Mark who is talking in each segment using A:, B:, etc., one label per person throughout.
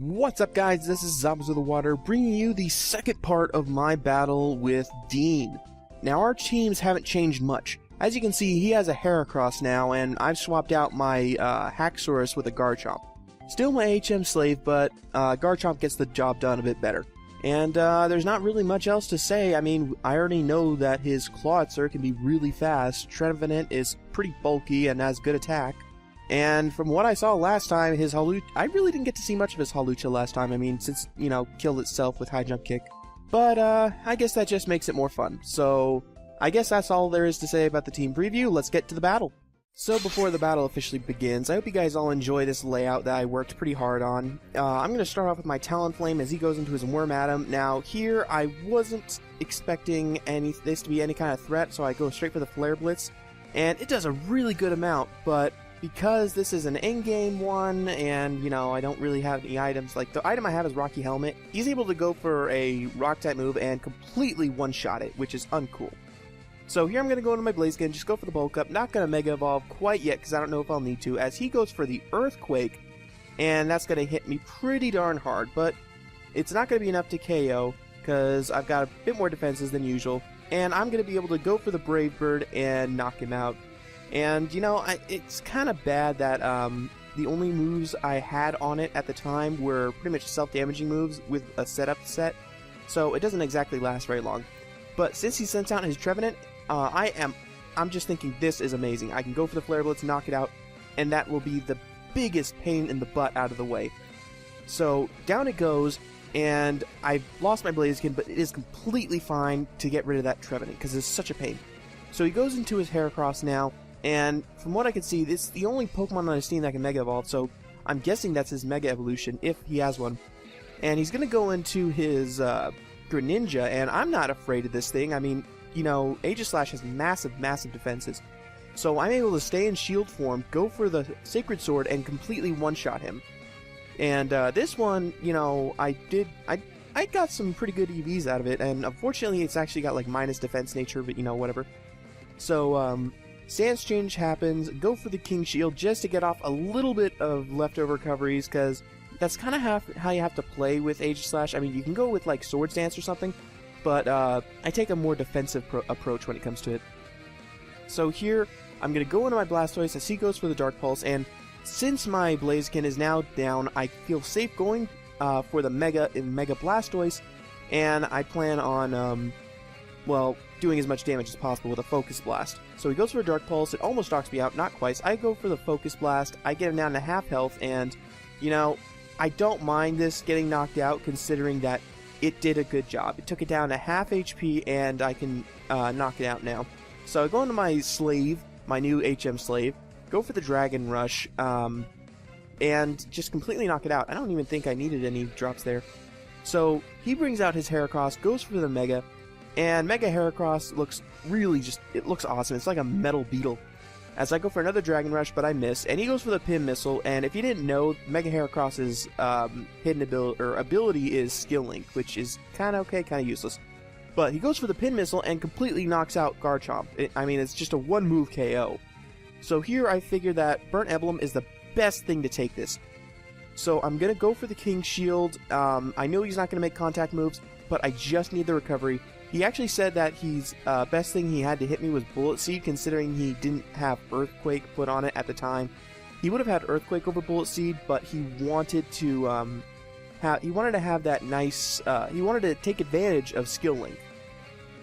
A: What's up, guys? This is Zombies of the Water, bringing you the second part of my battle with Dean. Now, our teams haven't changed much. As you can see, he has a Heracross now, and I've swapped out my Haxorus with a Garchomp. Still my HM slave, but Garchomp gets the job done a bit better. And there's not really much else to say. I mean, I already know that his Clawitzer can be really fast, Trevenant is pretty bulky and has good attack. And from what I saw last time, his Hawlucha, I really didn't get to see much of his Hawlucha last time. I mean, since, you know, killed itself with high jump kick. But, I guess that just makes it more fun. So, I guess that's all there is to say about the team preview. Let's get to the battle. So, before the battle officially begins, I hope you guys all enjoy this layout that I worked pretty hard on. I'm going to start off with my Talonflame as he goes into his Worm Atom. Now, here, I wasn't expecting this to be any kind of threat, so I go straight for the Flare Blitz. And it does a really good amount, but because this is an in-game one, and, you know, I don't really have any items, like, the item I have is Rocky Helmet, he's able to go for a Rock-type move and completely one-shot it, which is uncool. So here I'm going to go into my Blaziken, just go for the Bulk Up, not going to Mega Evolve quite yet, because I don't know if I'll need to, as he goes for the Earthquake, and that's going to hit me pretty darn hard, but it's not going to be enough to KO, because I've got a bit more defenses than usual, and I'm going to be able to go for the Brave Bird and knock him out. And, you know, it's kind of bad that the only moves I had on it at the time were pretty much self-damaging moves with a setup set, so it doesn't exactly last very long. But since he sends out his Trevenant, I'm just thinking this is amazing. I can go for the Flare Blitz, knock it out, and that will be the biggest pain in the butt out of the way. So down it goes, and I've lost my Blaziken, but it is completely fine to get rid of that Trevenant, because it's such a pain. So he goes into his Heracross now, and from what I can see, this is the only Pokemon on his team that can Mega Evolve, so I'm guessing that's his Mega Evolution, if he has one. And he's going to go into his Greninja, and I'm not afraid of this thing. I mean, you know, Aegislash has massive, massive defenses. So I'm able to stay in shield form, go for the Sacred Sword, and completely one-shot him. And this one, you know, I got some pretty good EVs out of it, and unfortunately it's actually got like minus defense nature, but you know, whatever. So, Stance change happens, go for the King Shield just to get off a little bit of leftover recoveries, because that's kind of how you have to play with Aegislash. I mean, you can go with like Sword Stance or something, but I take a more defensive approach when it comes to it. So here, I'm going to go into my Blastoise as he goes for the Dark Pulse, and since my Blaziken is now down, I feel safe going for the Mega Blastoise, and I plan on, well, doing as much damage as possible with a Focus Blast. So he goes for a Dark Pulse, it almost knocks me out, not quite. I go for the Focus Blast, I get him down to half health, and, you know, I don't mind this getting knocked out, considering that it did a good job. It took it down to half HP, and I can knock it out now. So I go into my Slave, my new HM Slave, go for the Dragon Rush, and just completely knock it out. I don't even think I needed any drops there. So he brings out his Heracross, goes for the Mega, and Mega Heracross looks really it looks awesome. It's like a metal beetle. As I go for another Dragon Rush, but I miss, and he goes for the Pin Missile, and if you didn't know, Mega Heracross's hidden ability is Skill Link, which is kind of okay, kind of useless. But he goes for the Pin Missile and completely knocks out Garchomp. I mean, it's just a one-move KO. So here I figure that Burnt Emblem is the best thing to take this. So I'm going to go for the King Shield. I know he's not going to make contact moves, but I just need the recovery. He actually said that his best thing he had to hit me was Bullet Seed, considering he didn't have Earthquake put on it at the time. He would have had Earthquake over Bullet Seed, but he wanted to have that nice. He wanted to take advantage of Skill Link.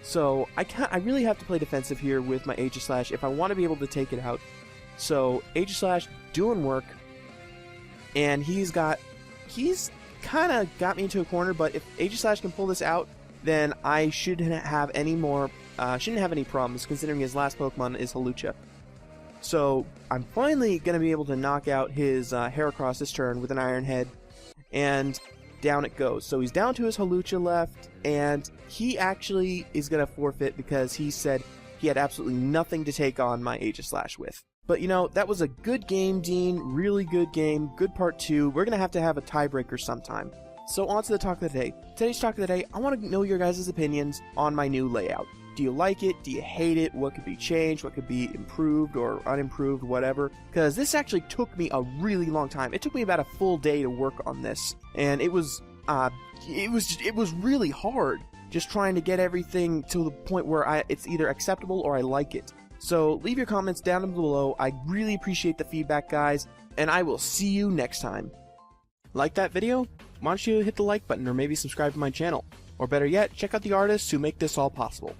A: So I really have to play defensive here with my Aegislash if I want to be able to take it out. So Aegislash doing work, and he's kind of got me into a corner. But if Aegislash can pull this out, then I shouldn't have any problems, considering his last Pokemon is Hawlucha. So I'm finally going to be able to knock out his Heracross this turn with an Iron Head, and down it goes. So he's down to his Hawlucha left, and he actually is going to forfeit because he said he had absolutely nothing to take on my Aegislash with. But, you know, that was a good game, Dean. Really good game. Good part 2. We're going to have a tiebreaker sometime. So on to the talk of the day. Today's talk of the day, I want to know your guys' opinions on my new layout. Do you like it? Do you hate it? What could be changed? What could be improved or unimproved, whatever? Because this actually took me a really long time. It took me about a full day to work on this, and it was really hard just trying to get everything to the point where it's either acceptable or I like it. So leave your comments down below. I really appreciate the feedback, guys, and I will see you next time. Like that video? Why don't you hit the like button or maybe subscribe to my channel? Or better yet, check out the artists who make this all possible.